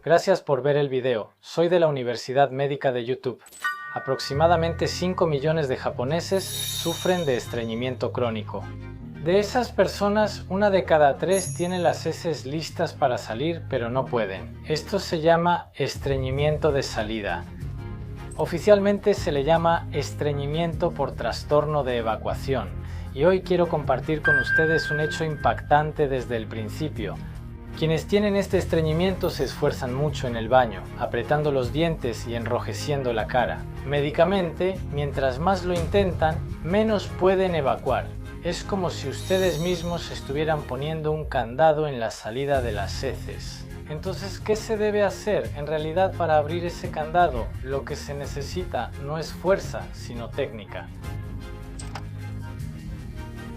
Gracias por ver el video. Soy de la Universidad Médica de YouTube. Aproximadamente 5 millones de japoneses sufren de estreñimiento crónico. De esas personas, 1 de cada 3 tiene las heces listas para salir, pero no pueden. Esto se llama estreñimiento de salida. Oficialmente se le llama estreñimiento por trastorno de evacuación. Y hoy quiero compartir con ustedes un hecho impactante desde el principio. Quienes tienen este estreñimiento se esfuerzan mucho en el baño, apretando los dientes y enrojeciendo la cara. Médicamente, mientras más lo intentan, menos pueden evacuar. Es como si ustedes mismos estuvieran poniendo un candado en la salida de las heces. Entonces, ¿qué se debe hacer? En realidad, para abrir ese candado, lo que se necesita no es fuerza, sino técnica.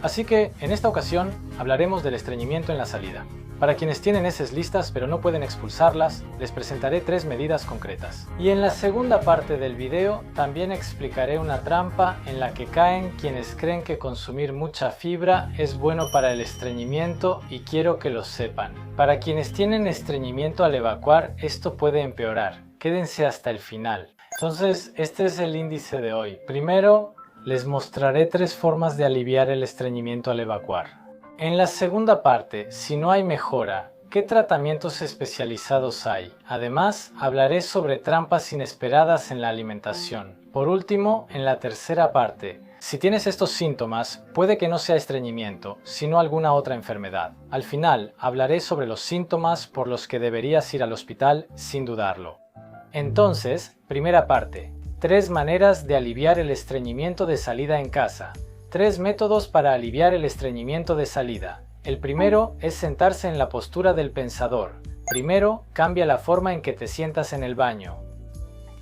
Así que, en esta ocasión, hablaremos del estreñimiento en la salida. Para quienes tienen heces listas pero no pueden expulsarlas, les presentaré 3 medidas concretas. Y en la segunda parte del video también explicaré una trampa en la que caen quienes creen que consumir mucha fibra es bueno para el estreñimiento y quiero que lo sepan. Para quienes tienen estreñimiento al evacuar, esto puede empeorar. Quédense hasta el final. Entonces, este es el índice de hoy. Primero, les mostraré 3 formas de aliviar el estreñimiento al evacuar. En la segunda parte, si no hay mejora, ¿qué tratamientos especializados hay? Además, hablaré sobre trampas inesperadas en la alimentación. Por último, en la tercera parte, si tienes estos síntomas, puede que no sea estreñimiento, sino alguna otra enfermedad. Al final, hablaré sobre los síntomas por los que deberías ir al hospital sin dudarlo. Entonces, primera parte, 3 maneras de aliviar el estreñimiento de salida en casa. 3 métodos para aliviar el estreñimiento de salida. El primero es sentarse en la postura del pensador. Primero, cambia la forma en que te sientas en el baño.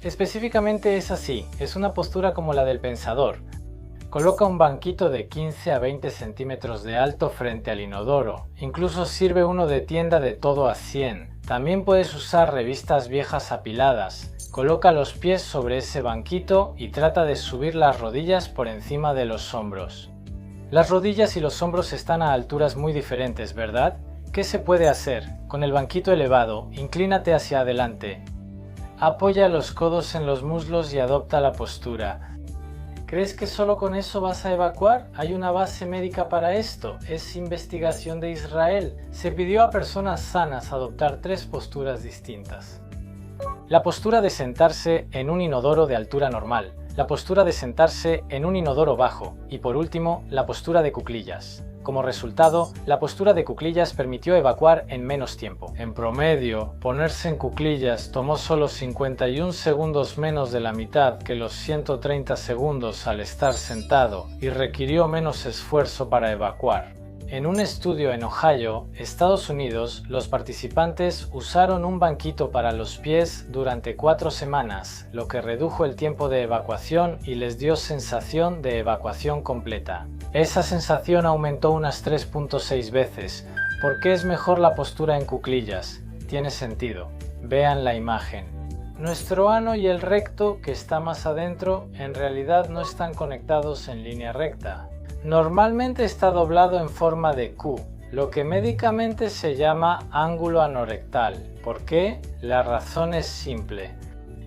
Específicamente es así, es una postura como la del pensador. Coloca un banquito de 15 a 20 centímetros de alto frente al inodoro. Incluso sirve uno de tienda de todo a 100. También puedes usar revistas viejas apiladas. Coloca los pies sobre ese banquito y trata de subir las rodillas por encima de los hombros. Las rodillas y los hombros están a alturas muy diferentes, ¿verdad? ¿Qué se puede hacer? Con el banquito elevado, inclínate hacia adelante. Apoya los codos en los muslos y adopta la postura. ¿Crees que solo con eso vas a evacuar? Hay una base médica para esto. Es investigación de Israel. Se pidió a personas sanas adoptar 3 posturas distintas. La postura de sentarse en un inodoro de altura normal, la postura de sentarse en un inodoro bajo y por último, la postura de cuclillas. Como resultado, la postura de cuclillas permitió evacuar en menos tiempo. En promedio, ponerse en cuclillas tomó solo 51 segundos menos de la mitad que los 130 segundos al estar sentado y requirió menos esfuerzo para evacuar. En un estudio en Ohio, Estados Unidos, los participantes usaron un banquito para los pies durante 4 semanas, lo que redujo el tiempo de evacuación y les dio sensación de evacuación completa. Esa sensación aumentó unas 3.6 veces. ¿Por qué es mejor la postura en cuclillas? Tiene sentido. Vean la imagen. Nuestro ano y el recto, que está más adentro, en realidad no están conectados en línea recta. Normalmente está doblado en forma de Q, lo que médicamente se llama ángulo anorectal. ¿Por qué? La razón es simple.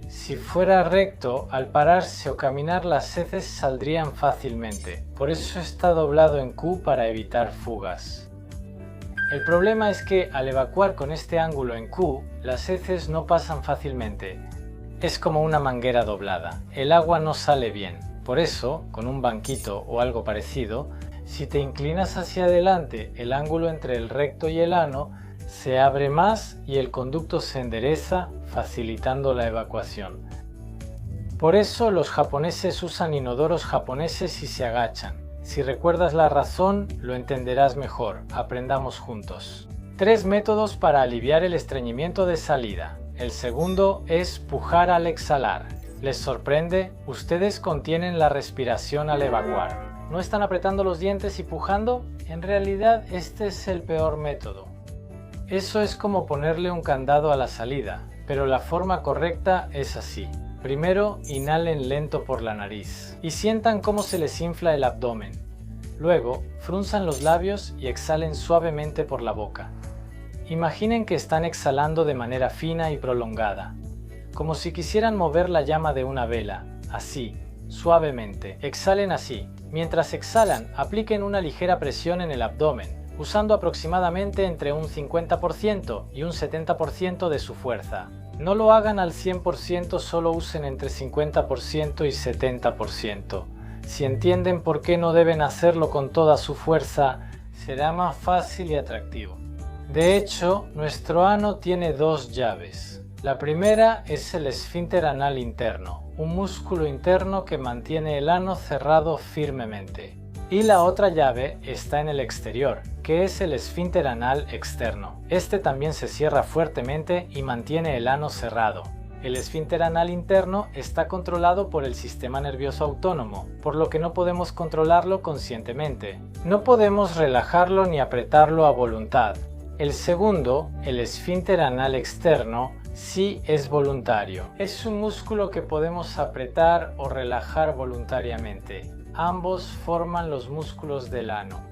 Si fuera recto, al pararse o caminar las heces saldrían fácilmente. Por eso está doblado en Q para evitar fugas. El problema es que al evacuar con este ángulo en Q, las heces no pasan fácilmente. Es como una manguera doblada. El agua no sale bien. Por eso, con un banquito o algo parecido, si te inclinas hacia adelante, el ángulo entre el recto y el ano se abre más y el conducto se endereza, facilitando la evacuación. Por eso los japoneses usan inodoros japoneses y se agachan. Si recuerdas la razón, lo entenderás mejor. Aprendamos juntos. 3 métodos para aliviar el estreñimiento de salida. El segundo es pujar al exhalar. ¿Les sorprende? Ustedes contienen la respiración al evacuar. ¿No están apretando los dientes y pujando? En realidad, este es el peor método. Eso es como ponerle un candado a la salida, pero la forma correcta es así. Primero, inhalen lento por la nariz y sientan cómo se les infla el abdomen. Luego, frunzan los labios y exhalen suavemente por la boca. Imaginen que están exhalando de manera fina y prolongada, como si quisieran mover la llama de una vela, así, suavemente. Exhalen así. Mientras exhalan, apliquen una ligera presión en el abdomen, usando aproximadamente entre un 50% y un 70% de su fuerza. No lo hagan al 100%, solo usen entre 50% y 70%. Si entienden por qué no deben hacerlo con toda su fuerza, será más fácil y atractivo. De hecho, nuestro ano tiene dos llaves. La primera es el esfínter anal interno, un músculo interno que mantiene el ano cerrado firmemente. Y la otra llave está en el exterior, que es el esfínter anal externo. Este también se cierra fuertemente y mantiene el ano cerrado. El esfínter anal interno está controlado por el sistema nervioso autónomo, por lo que no podemos controlarlo conscientemente. No podemos relajarlo ni apretarlo a voluntad. El segundo, el esfínter anal externo, sí es voluntario. Es un músculo que podemos apretar o relajar voluntariamente. Ambos forman los músculos del ano.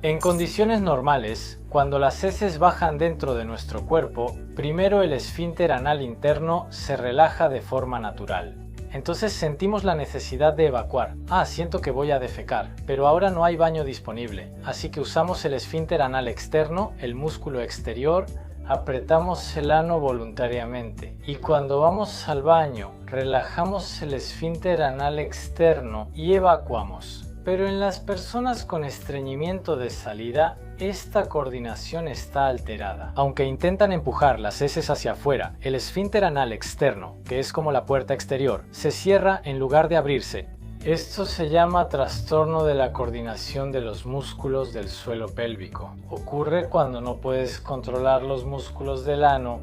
En condiciones normales, cuando las heces bajan dentro de nuestro cuerpo, primero el esfínter anal interno se relaja de forma natural. Entonces sentimos la necesidad de evacuar. Siento que voy a defecar, pero ahora no hay baño disponible, así que usamos el esfínter anal externo, el músculo exterior, apretamos el ano voluntariamente y cuando vamos al baño relajamos el esfínter anal externo y evacuamos. Pero en las personas con estreñimiento de salida, esta coordinación está alterada. Aunque intentan empujar las heces hacia afuera, el esfínter anal externo, que es como la puerta exterior, se cierra en lugar de abrirse. Esto se llama trastorno de la coordinación de los músculos del suelo pélvico. Ocurre cuando no puedes controlar los músculos del ano.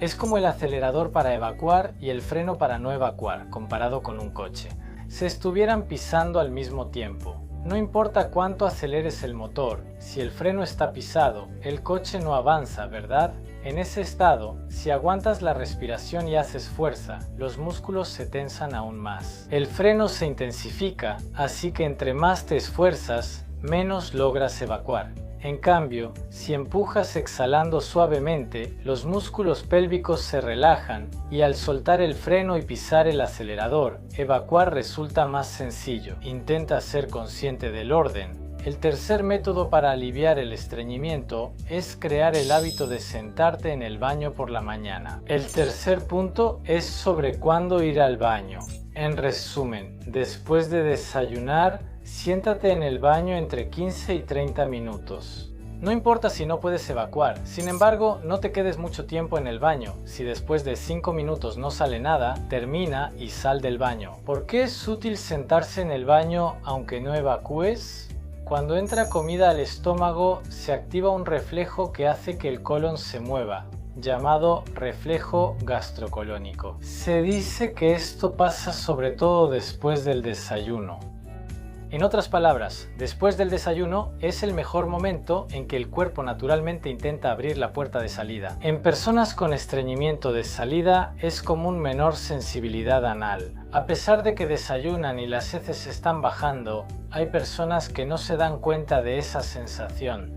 Es como el acelerador para evacuar y el freno para no evacuar, comparado con un coche. Se estuvieran pisando al mismo tiempo. No importa cuánto aceleres el motor, si el freno está pisado, el coche no avanza, ¿verdad? En ese estado, si aguantas la respiración y haces fuerza, los músculos se tensan aún más. El freno se intensifica, así que entre más te esfuerzas, menos logras evacuar. En cambio, si empujas exhalando suavemente, los músculos pélvicos se relajan y al soltar el freno y pisar el acelerador, evacuar resulta más sencillo. Intenta ser consciente del orden. El tercer método para aliviar el estreñimiento es crear el hábito de sentarte en el baño por la mañana. El tercer punto es sobre cuándo ir al baño. En resumen, después de desayunar, siéntate en el baño entre 15 y 30 minutos. No importa si no puedes evacuar, sin embargo, no te quedes mucho tiempo en el baño. Si después de 5 minutos no sale nada, termina y sal del baño. ¿Por qué es útil sentarse en el baño aunque no evacúes? Cuando entra comida al estómago, se activa un reflejo que hace que el colon se mueva, llamado reflejo gastrocolónico. Se dice que esto pasa sobre todo después del desayuno. En otras palabras, después del desayuno es el mejor momento en que el cuerpo naturalmente intenta abrir la puerta de salida. En personas con estreñimiento de salida es común menor sensibilidad anal. A pesar de que desayunan y las heces están bajando, hay personas que no se dan cuenta de esa sensación.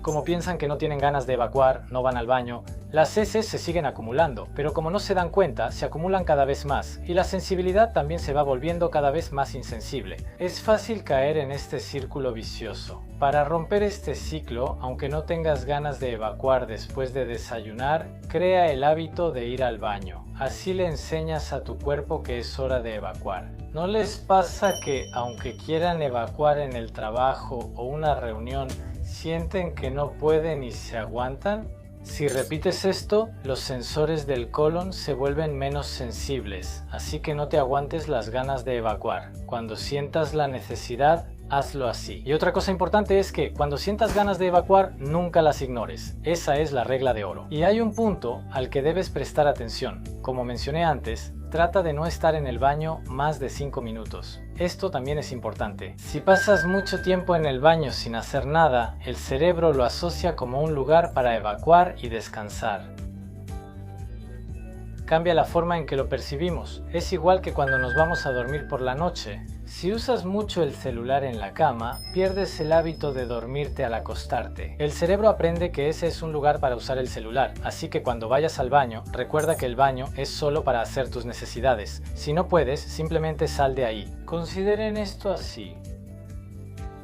Como piensan que no tienen ganas de evacuar, no van al baño, las heces se siguen acumulando, pero como no se dan cuenta, se acumulan cada vez más y la sensibilidad también se va volviendo cada vez más insensible. Es fácil caer en este círculo vicioso. Para romper este ciclo, aunque no tengas ganas de evacuar después de desayunar, crea el hábito de ir al baño. Así le enseñas a tu cuerpo que es hora de evacuar. ¿No les pasa que, aunque quieran evacuar en el trabajo o una reunión, sienten que no pueden y se aguantan? Si repites esto, los sensores del colon se vuelven menos sensibles, así que no te aguantes las ganas de evacuar. Cuando sientas la necesidad, hazlo así. Y otra cosa importante es que cuando sientas ganas de evacuar, nunca las ignores. Esa es la regla de oro. Y hay un punto al que debes prestar atención. Como mencioné antes, trata de no estar en el baño más de 5 minutos. Esto también es importante. Si pasas mucho tiempo en el baño sin hacer nada, el cerebro lo asocia como un lugar para evacuar y descansar. Cambia la forma en que lo percibimos. Es igual que cuando nos vamos a dormir por la noche. Si usas mucho el celular en la cama, pierdes el hábito de dormirte al acostarte. El cerebro aprende que ese es un lugar para usar el celular, así que cuando vayas al baño, recuerda que el baño es solo para hacer tus necesidades. Si no puedes, simplemente sal de ahí. Consideren esto así.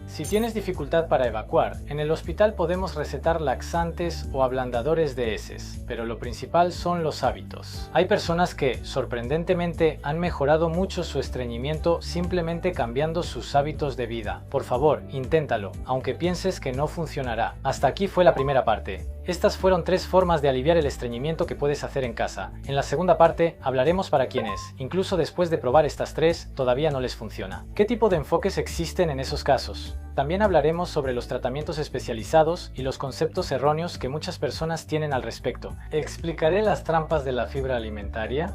Si tienes dificultad para evacuar, en el hospital podemos recetar laxantes o ablandadores de heces, pero lo principal son los hábitos. Hay personas que, sorprendentemente, han mejorado mucho su estreñimiento simplemente cambiando sus hábitos de vida. Por favor, inténtalo, aunque pienses que no funcionará. Hasta aquí fue la primera parte. Estas fueron 3 formas de aliviar el estreñimiento que puedes hacer en casa. En la segunda parte hablaremos para quienes, incluso después de probar estas 3, todavía no les funciona. ¿Qué tipo de enfoques existen en esos casos? También hablaremos sobre los tratamientos especializados y los conceptos erróneos que muchas personas tienen al respecto. ¿Explicaré las trampas de la fibra alimentaria?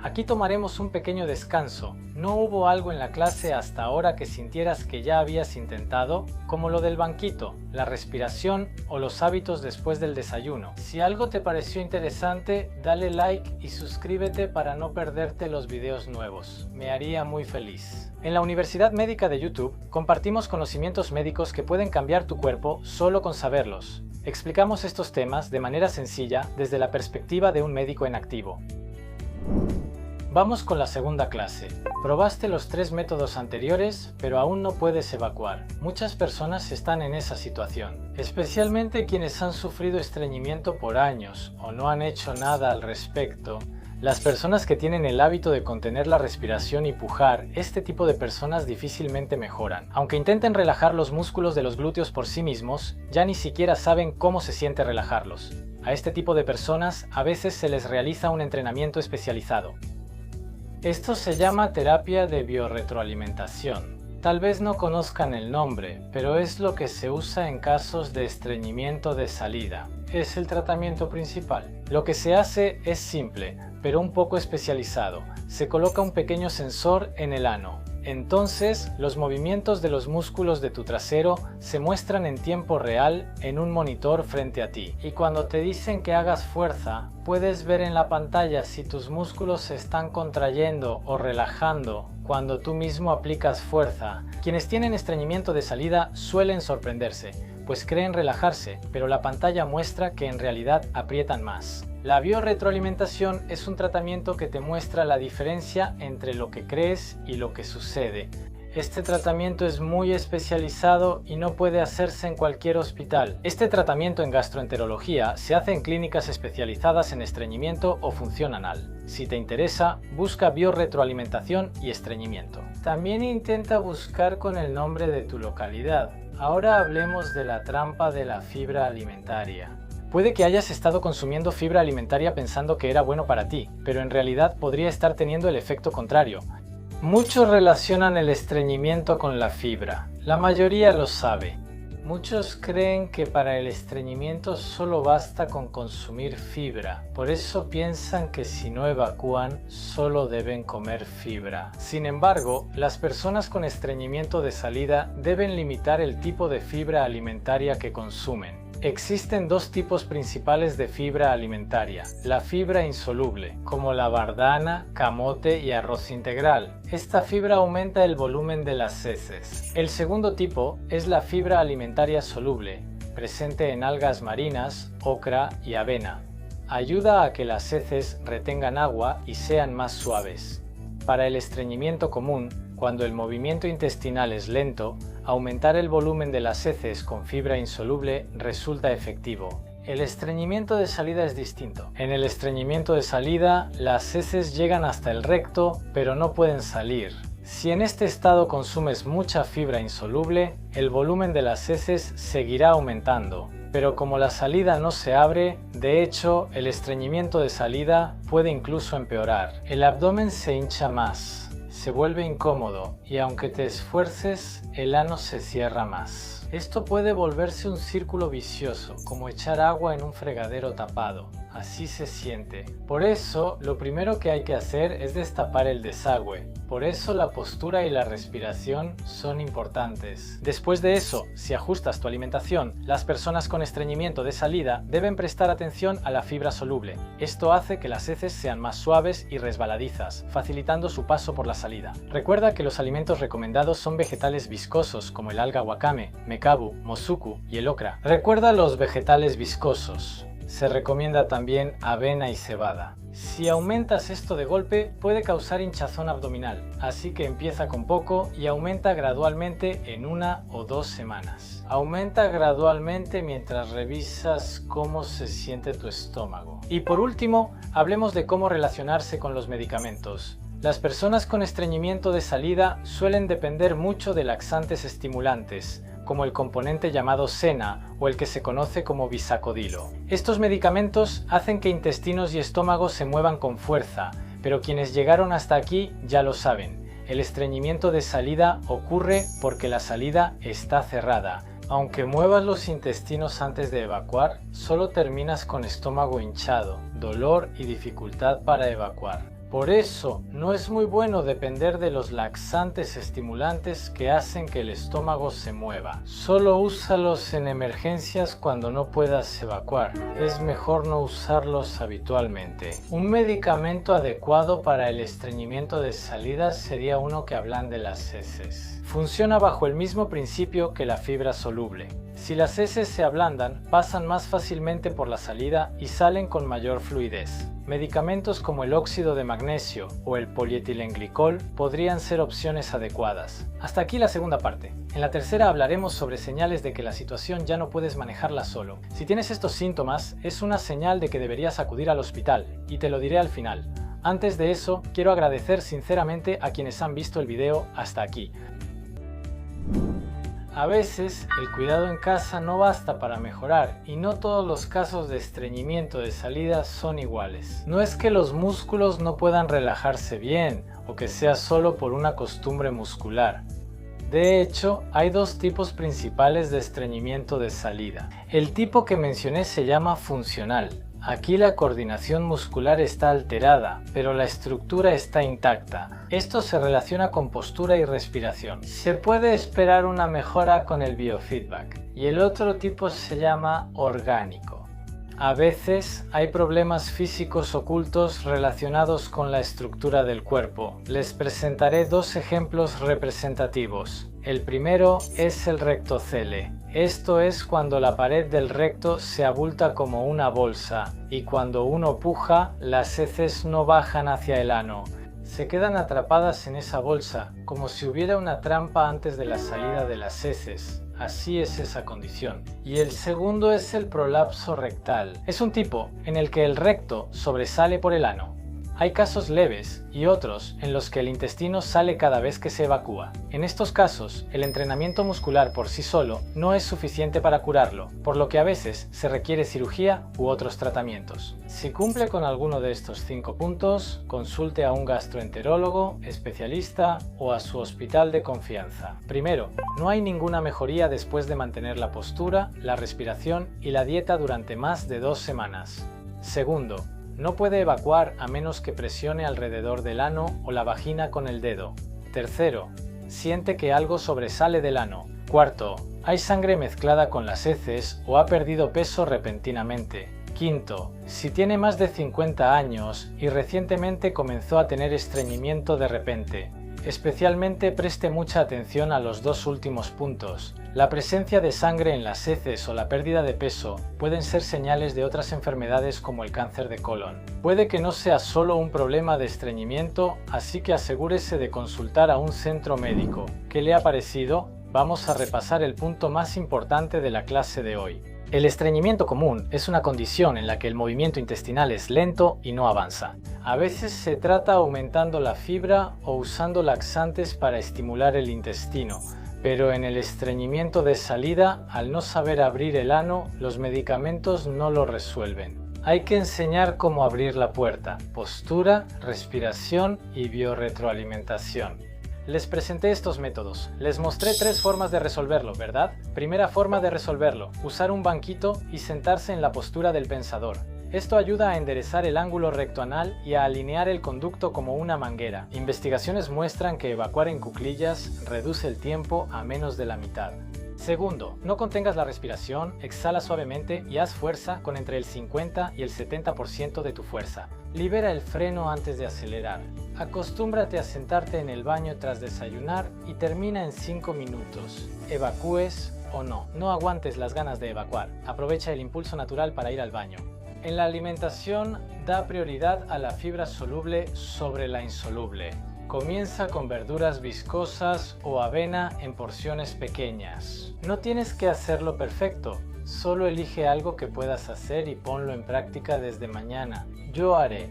Aquí tomaremos un pequeño descanso. ¿No hubo algo en la clase hasta ahora que sintieras que ya habías intentado? Como lo del banquito, la respiración o los hábitos después del desayuno. Si algo te pareció interesante, dale like y suscríbete para no perderte los videos nuevos. Me haría muy feliz. En la Universidad Médica de YouTube compartimos conocimientos médicos que pueden cambiar tu cuerpo solo con saberlos. Explicamos estos temas de manera sencilla desde la perspectiva de un médico en activo. Vamos con la segunda clase. Probaste los 3 métodos anteriores, pero aún no puedes evacuar. Muchas personas están en esa situación, especialmente quienes han sufrido estreñimiento por años o no han hecho nada al respecto. Las personas que tienen el hábito de contener la respiración y pujar, este tipo de personas difícilmente mejoran. Aunque intenten relajar los músculos de los glúteos por sí mismos, ya ni siquiera saben cómo se siente relajarlos. A este tipo de personas a veces se les realiza un entrenamiento especializado. Esto se llama terapia de biorretroalimentación. Tal vez no conozcan el nombre, pero es lo que se usa en casos de estreñimiento de salida. Es el tratamiento principal. Lo que se hace es simple, pero un poco especializado. Se coloca un pequeño sensor en el ano. Entonces, los movimientos de los músculos de tu trasero se muestran en tiempo real en un monitor frente a ti. Y cuando te dicen que hagas fuerza, puedes ver en la pantalla si tus músculos se están contrayendo o relajando cuando tú mismo aplicas fuerza. Quienes tienen estreñimiento de salida suelen sorprenderse, pues creen relajarse, pero la pantalla muestra que en realidad aprietan más. La biorretroalimentación es un tratamiento que te muestra la diferencia entre lo que crees y lo que sucede. Este tratamiento es muy especializado y no puede hacerse en cualquier hospital. Este tratamiento en gastroenterología se hace en clínicas especializadas en estreñimiento o función anal. Si te interesa, busca biorretroalimentación y estreñimiento. También intenta buscar con el nombre de tu localidad. Ahora hablemos de la trampa de la fibra alimentaria. Puede que hayas estado consumiendo fibra alimentaria pensando que era bueno para ti, pero en realidad podría estar teniendo el efecto contrario. Muchos relacionan el estreñimiento con la fibra. La mayoría lo sabe. Muchos creen que para el estreñimiento solo basta con consumir fibra. Por eso piensan que si no evacúan, solo deben comer fibra. Sin embargo, las personas con estreñimiento de salida deben limitar el tipo de fibra alimentaria que consumen. Existen 2 tipos principales de fibra alimentaria, la fibra insoluble, como la bardana, camote y arroz integral. Esta fibra aumenta el volumen de las heces. El segundo tipo es la fibra alimentaria soluble, presente en algas marinas, ocra y avena. Ayuda a que las heces retengan agua y sean más suaves. Para el estreñimiento común, cuando el movimiento intestinal es lento, aumentar el volumen de las heces con fibra insoluble resulta efectivo. El estreñimiento de salida es distinto. En el estreñimiento de salida, las heces llegan hasta el recto, pero no pueden salir. Si en este estado consumes mucha fibra insoluble, el volumen de las heces seguirá aumentando. Pero como la salida no se abre, de hecho, el estreñimiento de salida puede incluso empeorar. El abdomen se hincha más. Se vuelve incómodo y aunque te esfuerces, el ano se cierra más. Esto puede volverse un círculo vicioso, como echar agua en un fregadero tapado. así se siente. Por eso, lo primero que hay que hacer es destapar el desagüe. Por eso la postura y la respiración son importantes. Después de eso, si ajustas tu alimentación, las personas con estreñimiento de salida deben prestar atención a la fibra soluble. Esto hace que las heces sean más suaves y resbaladizas, facilitando su paso por la salida. Recuerda que los alimentos recomendados son vegetales viscosos como el alga wakame, mekabu, mosuku y el okra. Recuerda los vegetales viscosos. Se recomienda también avena y cebada. Si aumentas esto de golpe, puede causar hinchazón abdominal, así que empieza con poco y aumenta gradualmente en 1 o 2 semanas. Aumenta gradualmente mientras revisas cómo se siente tu estómago. Y por último, hablemos de cómo relacionarse con los medicamentos. Las personas con estreñimiento de salida suelen depender mucho de laxantes estimulantes, como el componente llamado sena o el que se conoce como bisacodilo. Estos medicamentos hacen que intestinos y estómago se muevan con fuerza, pero quienes llegaron hasta aquí ya lo saben. El estreñimiento de salida ocurre porque la salida está cerrada. Aunque muevas los intestinos antes de evacuar, solo terminas con estómago hinchado, dolor y dificultad para evacuar. Por eso, no es muy bueno depender de los laxantes estimulantes que hacen que el estómago se mueva. Solo úsalos en emergencias cuando no puedas evacuar. Es mejor no usarlos habitualmente. Un medicamento adecuado para el estreñimiento de salida sería uno que ablande las heces. Funciona bajo el mismo principio que la fibra soluble. Si las heces se ablandan, pasan más fácilmente por la salida y salen con mayor fluidez. Medicamentos como el óxido de magnesio o el polietilenglicol podrían ser opciones adecuadas. Hasta aquí la segunda parte. En la tercera hablaremos sobre señales de que la situación ya no puedes manejarla solo. Si tienes estos síntomas, es una señal de que deberías acudir al hospital, y te lo diré al final. Antes de eso, quiero agradecer sinceramente a quienes han visto el video hasta aquí. A veces, el cuidado en casa no basta para mejorar y no todos los casos de estreñimiento de salida son iguales. No es que los músculos no puedan relajarse bien o que sea solo por una costumbre muscular. De hecho, hay dos tipos principales de estreñimiento de salida. El tipo que mencioné se llama funcional. Aquí la coordinación muscular está alterada, pero la estructura está intacta. Esto se relaciona con postura y respiración. Se puede esperar una mejora con el biofeedback. Y el otro tipo se llama orgánico. A veces hay problemas físicos ocultos relacionados con la estructura del cuerpo. Les presentaré dos ejemplos representativos. El primero es el rectocele. Esto es cuando la pared del recto se abulta como una bolsa y cuando uno puja, las heces no bajan hacia el ano. Se quedan atrapadas en esa bolsa, como si hubiera una trampa antes de la salida de las heces. Así es esa condición. Y el segundo es el prolapso rectal. Es un tipo en el que el recto sobresale por el ano. Hay casos leves y otros en los que el intestino sale cada vez que se evacúa. En estos casos, el entrenamiento muscular por sí solo no es suficiente para curarlo, por lo que a veces se requiere cirugía u otros tratamientos. Si cumple con alguno de estos 5 puntos, consulte a un gastroenterólogo, especialista o a su hospital de confianza. Primero, no hay ninguna mejoría después de mantener la postura, la respiración y la dieta durante más de 2 semanas. Segundo, no puede evacuar a menos que presione alrededor del ano o la vagina con el dedo. Tercero, siente que algo sobresale del ano. Cuarto, hay sangre mezclada con las heces o ha perdido peso repentinamente. Quinto, si tiene más de 50 años y recientemente comenzó a tener estreñimiento de repente. Especialmente preste mucha atención a los dos últimos puntos. La presencia de sangre en las heces o la pérdida de peso pueden ser señales de otras enfermedades como el cáncer de colon. Puede que no sea solo un problema de estreñimiento, así que asegúrese de consultar a un centro médico. ¿Qué le ha parecido? Vamos a repasar el punto más importante de la clase de hoy. El estreñimiento común es una condición en la que el movimiento intestinal es lento y no avanza. A veces se trata aumentando la fibra o usando laxantes para estimular el intestino, pero en el estreñimiento de salida, al no saber abrir el ano, los medicamentos no lo resuelven. Hay que enseñar cómo abrir la puerta: postura, respiración y biorretroalimentación. Les presenté estos métodos. Les mostré 3 formas de resolverlo, ¿verdad? Primera forma de resolverlo: usar un banquito y sentarse en la postura del pensador. Esto ayuda a enderezar el ángulo recto anal y a alinear el conducto como una manguera. Investigaciones muestran que evacuar en cuclillas reduce el tiempo a menos de la mitad. Segundo, no contengas la respiración, exhala suavemente y haz fuerza con entre el 50 y el 70% de tu fuerza. Libera el freno antes de acelerar. Acostúmbrate a sentarte en el baño tras desayunar y termina en 5 minutos. Evacúes o no. No aguantes las ganas de evacuar. Aprovecha el impulso natural para ir al baño. En la alimentación, da prioridad a la fibra soluble sobre la insoluble. Comienza con verduras viscosas o avena en porciones pequeñas. No tienes que hacerlo perfecto, solo elige algo que puedas hacer y ponlo en práctica desde mañana. Yo haré.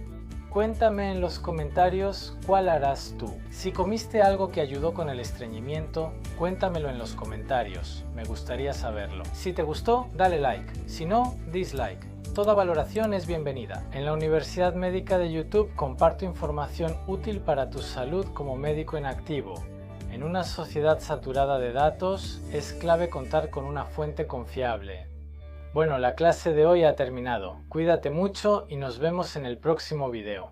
Cuéntame en los comentarios cuál harás tú. Si comiste algo que ayudó con el estreñimiento, cuéntamelo en los comentarios, me gustaría saberlo. Si te gustó, dale like, si no, dislike. Toda valoración es bienvenida. En la Universidad Médica de YouTube comparto información útil para tu salud como médico en activo. En una sociedad saturada de datos, es clave contar con una fuente confiable. Bueno, la clase de hoy ha terminado. Cuídate mucho y nos vemos en el próximo video.